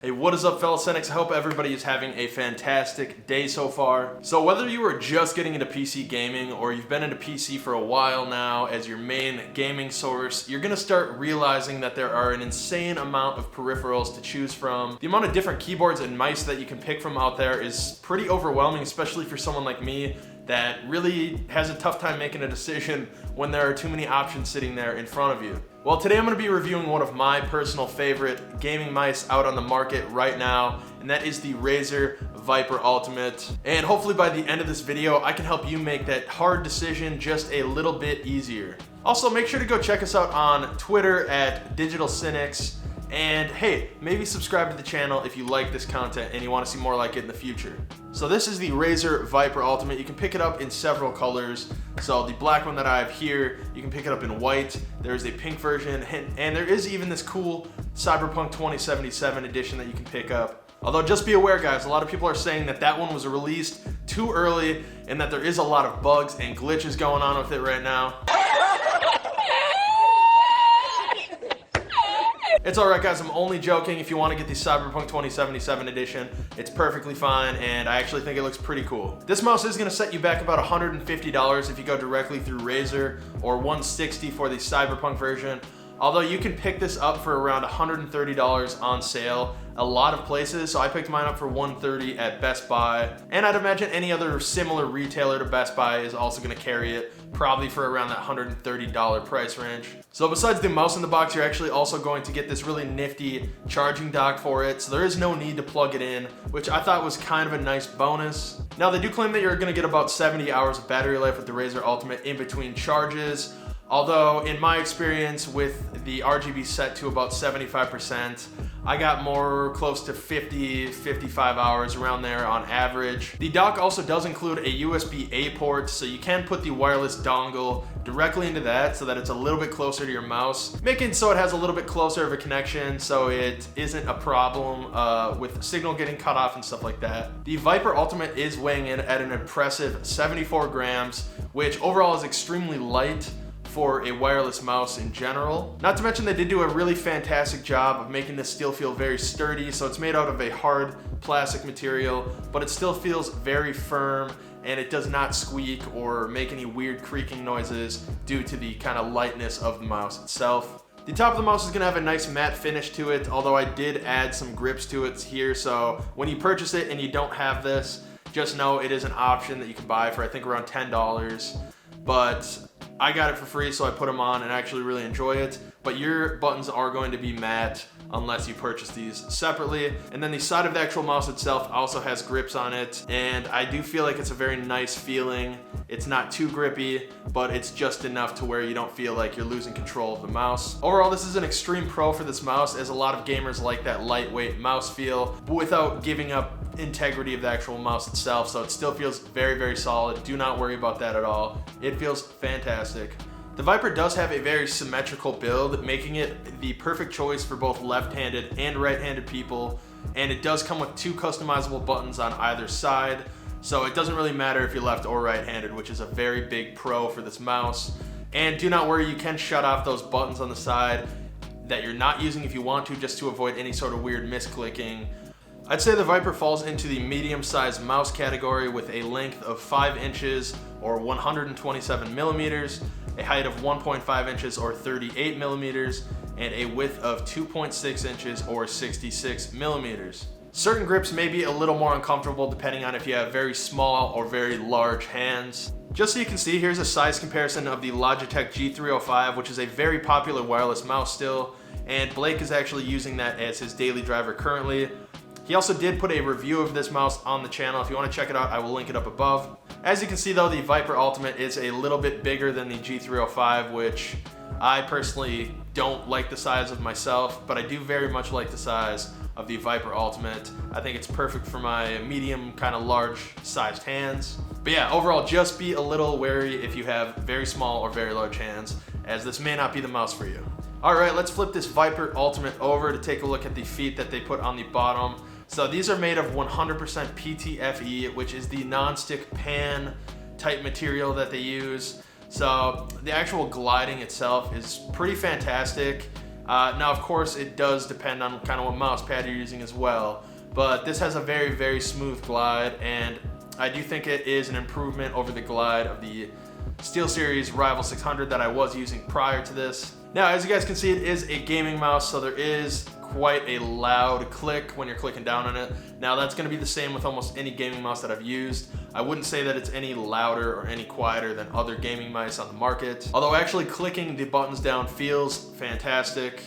Hey, what is up, fellow cynics? I hope everybody is having a fantastic day so far. So whether you are just getting into PC gaming or you've been into PC for a while now as your main gaming source, you're gonna start realizing that there are an insane amount of peripherals to choose from. The amount of different keyboards and mice that you can pick from out there is pretty overwhelming, especially for someone like me that really has a tough time making a decision when there are too many options sitting there in front of you. Well, today I'm going to be reviewing one of my personal favorite gaming mice out on the market right now, and that is the Razer Viper Ultimate. And hopefully by the end of this video, I can help you make that hard decision just a little bit easier. Also, make sure to go check us out on Twitter at Digital Cynics. And hey, maybe subscribe to the channel if you like this content and you want to see more like it in the future. So this is the Razer Viper Ultimate. You can pick it up in several colors. So the black one that I have here, you can pick it up in white. There's a pink version, and there is even this cool Cyberpunk 2077 edition that you can pick up. Although just be aware, guys, a lot of people are saying that that one was released too early and that there is a lot of bugs and glitches going on with it right now. It's alright, guys, I'm only joking. If you want to get the Cyberpunk 2077 edition, it's perfectly fine, and I actually think it looks pretty cool. This mouse is going to set you back about $150 if you go directly through Razer, or $160 for the Cyberpunk version. Although you can pick this up for around $130 on sale a lot of places, so I picked mine up for $130 at Best Buy. And I'd imagine any other similar retailer to Best Buy is also gonna carry it, probably for around that $130 price range. So besides the mouse in the box, you're actually also going to get this really nifty charging dock for it, so there is no need to plug it in, which I thought was kind of a nice bonus. Now, they do claim that you're gonna get about 70 hours of battery life with the Razer Ultimate in between charges. Although, in my experience with the RGB set to about 75%, I got more close to 50, 55 hours around there on average. The dock also does include a USB-A port, so you can put the wireless dongle directly into that so that it's a little bit closer to your mouse, making so it has a little bit closer of a connection so it isn't a problem with signal getting cut off and stuff like that. The Viper Ultimate is weighing in at an impressive 74 grams, which overall is extremely light for a wireless mouse in general. Not to mention they did do a really fantastic job of making this steel feel very sturdy, so it's made out of a hard plastic material, but it still feels very firm and it does not squeak or make any weird creaking noises due to the kind of lightness of the mouse itself. The top of the mouse is going to have a nice matte finish to it, although I did add some grips to it here, so when you purchase it and you don't have this, just know it is an option that you can buy for I think around $10, but I got it for free, so I put them on and actually really enjoy it. But your buttons are going to be matte unless you purchase these separately. And then the side of the actual mouse itself also has grips on it, and I do feel like it's a very nice feeling. It's not too grippy, but it's just enough to where you don't feel like you're losing control of the mouse. Overall, this is an extreme pro for this mouse, as a lot of gamers like that lightweight mouse feel, but without giving up integrity of the actual mouse itself, so it still feels very, very solid. Do not worry about that at all. It feels fantastic. The Viper does have a very symmetrical build, making it the perfect choice for both left-handed and right-handed people, and it does come with two customizable buttons on either side, so it doesn't really matter if you're left or right-handed, which is a very big pro for this mouse. And do not worry, you can shut off those buttons on the side that you're not using if you want to, just to avoid any sort of weird misclicking. I'd say the Viper falls into the medium-sized mouse category with a length of 5 inches or 127 millimeters, a height of 1.5 inches or 38 millimeters, and a width of 2.6 inches or 66 millimeters. Certain grips may be a little more uncomfortable depending on if you have very small or very large hands. Just so you can see, here's a size comparison of the Logitech G305, which is a very popular wireless mouse still, and Blake is actually using that as his daily driver currently. He also did put a review of this mouse on the channel. If you want to check it out, I will link it up above. As you can see though, the Viper Ultimate is a little bit bigger than the G305, which I personally don't like the size of myself, but I do very much like the size of the Viper Ultimate. I think it's perfect for my medium, kind of large sized hands. But yeah, overall, just be a little wary if you have very small or very large hands, as this may not be the mouse for you. All right, let's flip this Viper Ultimate over to take a look at the feet that they put on the bottom. So these are made of 100% PTFE, which is the non-stick pan type material that they use. So the actual gliding itself is pretty fantastic. Now, of course, it does depend on kind of what mouse pad you're using as well, but this has a very, very smooth glide, and I do think it is an improvement over the glide of the SteelSeries Rival 600 that I was using prior to this. Now, as you guys can see, it is a gaming mouse, so there is quite a loud click when you're clicking down on it. Now, that's going to be the same with almost any gaming mouse that I've used. I wouldn't say that it's any louder or any quieter than other gaming mice on the market, although actually clicking the buttons down feels fantastic.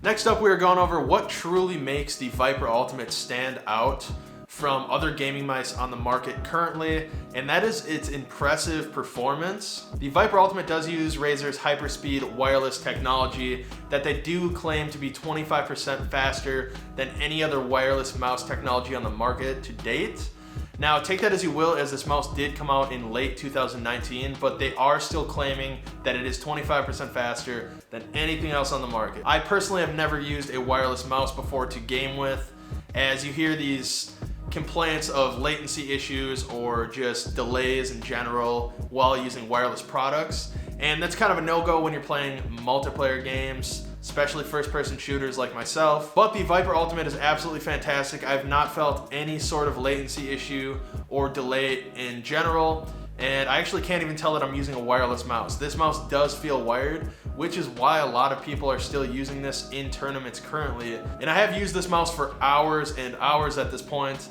Next up, we are going over what truly makes the Viper Ultimate stand out from other gaming mice on the market currently, and that is its impressive performance. The Viper Ultimate does use Razer's hyperspeed wireless technology that they do claim to be 25% faster than any other wireless mouse technology on the market to date. Now, take that as you will, as this mouse did come out in late 2019, but they are still claiming that it is 25% faster than anything else on the market. I personally have never used a wireless mouse before to game with, as you hear these complaints of latency issues or just delays in general while using wireless products, and that's kind of a no-go when you're playing multiplayer games, especially first-person shooters like myself. But the Viper Ultimate is absolutely fantastic. I've not felt any sort of latency issue or delay in general, and I actually can't even tell that I'm using a wireless mouse. This mouse does feel wired, which is why a lot of people are still using this in tournaments currently. And I have used this mouse for hours and hours at this point,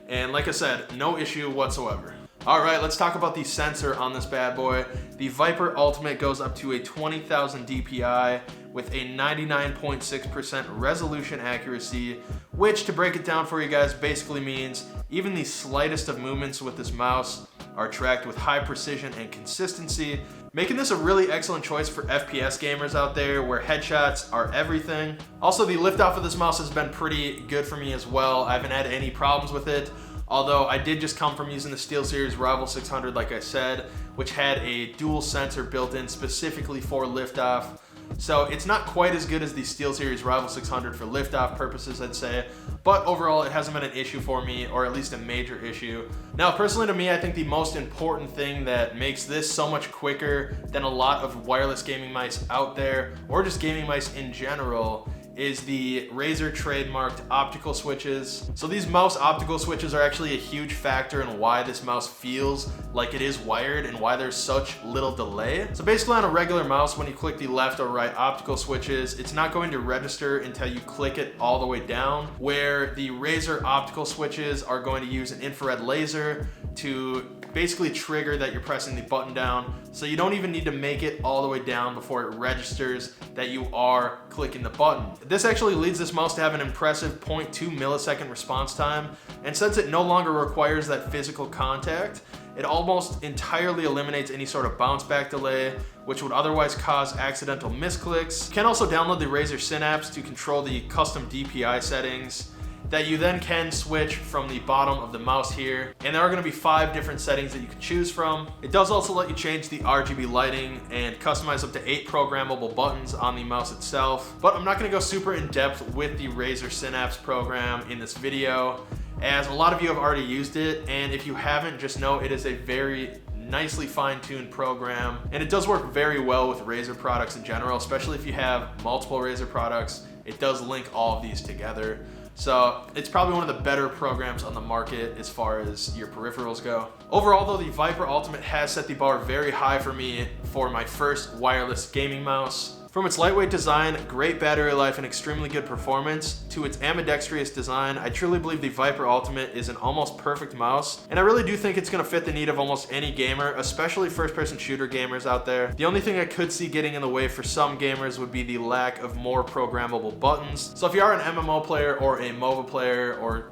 and like I said, no issue whatsoever. All right, let's talk about the sensor on this bad boy. The Viper Ultimate goes up to a 20,000 DPI with a 99.6% resolution accuracy, which, to break it down for you guys, basically means even the slightest of movements with this mouse are tracked with high precision and consistency, making this a really excellent choice for FPS gamers out there where headshots are everything. Also, the liftoff of this mouse has been pretty good for me as well. I haven't had any problems with it. Although I did just come from using the SteelSeries Rival 600, like I said, which had a dual sensor built in specifically for liftoff. So it's not quite as good as the SteelSeries Rival 600 for liftoff purposes, I'd say, but overall it hasn't been an issue for me, or at least a major issue. Now, personally to me, I think the most important thing that makes this so much quicker than a lot of wireless gaming mice out there, or just gaming mice in general, is the Razer trademarked optical switches. So these mouse optical switches are actually a huge factor in why this mouse feels like it is wired and why there's such little delay. So basically on a regular mouse, when you click the left or right optical switches, it's not going to register until you click it all the way down, where the Razer optical switches are going to use an infrared laser to basically trigger that you're pressing the button down, so you don't even need to make it all the way down before it registers that you are clicking the button. This actually leads this mouse to have an impressive 0.2 millisecond response time, and since it no longer requires that physical contact, it almost entirely eliminates any sort of bounce back delay, which would otherwise cause accidental misclicks. You can also download the Razer Synapse to control the custom DPI settings that you then can switch from the bottom of the mouse here. And there are going to be 5 different settings that you can choose from. It does also let you change the RGB lighting and customize up to 8 programmable buttons on the mouse itself. But I'm not going to go super in depth with the Razer Synapse program in this video, as a lot of you have already used it. And if you haven't, just know it is a very nicely fine-tuned program, and it does work very well with Razer products in general, especially if you have multiple Razer products. It does link all of these together. So it's probably one of the better programs on the market as far as your peripherals go. Overall though, the Viper Ultimate has set the bar very high for me for my first wireless gaming mouse. From its lightweight design, great battery life, and extremely good performance, to its ambidextrous design, I truly believe the Viper Ultimate is an almost perfect mouse, and I really do think it's going to fit the need of almost any gamer, especially first-person shooter gamers out there. The only thing I could see getting in the way for some gamers would be the lack of more programmable buttons. So if you are an MMO player or a MOBA player, or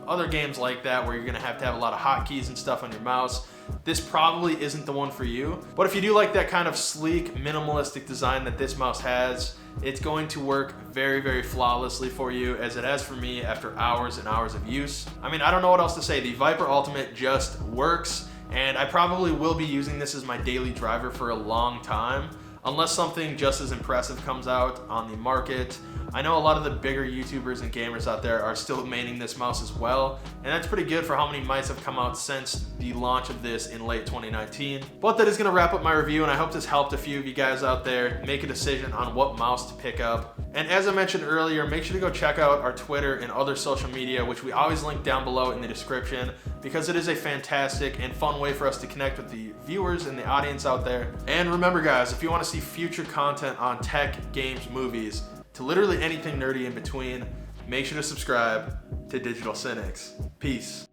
other games like that where you're going to have a lot of hotkeys and stuff on your mouse, this probably isn't the one for you. But if you do like that kind of sleek, minimalistic design that this mouse has, it's going to work very, very flawlessly for you, as it has for me after hours and hours of use. I mean, I don't know what else to say. The Viper Ultimate just works. and I probably will be using this as my daily driver for a long time, unless something just as impressive comes out on the market. I know a lot of the bigger YouTubers and gamers out there are still maining this mouse as well, and that's pretty good for how many mice have come out since the launch of this in late 2019. But that is gonna wrap up my review, and I hope this helped a few of you guys out there make a decision on what mouse to pick up. And as I mentioned earlier, make sure to go check out our Twitter and other social media, which we always link down below in the description, because it is a fantastic and fun way for us to connect with the viewers and the audience out there. And remember guys, if you want to see future content on tech, games, movies, to literally anything nerdy in between, make sure to subscribe to Digital Cynics. Peace.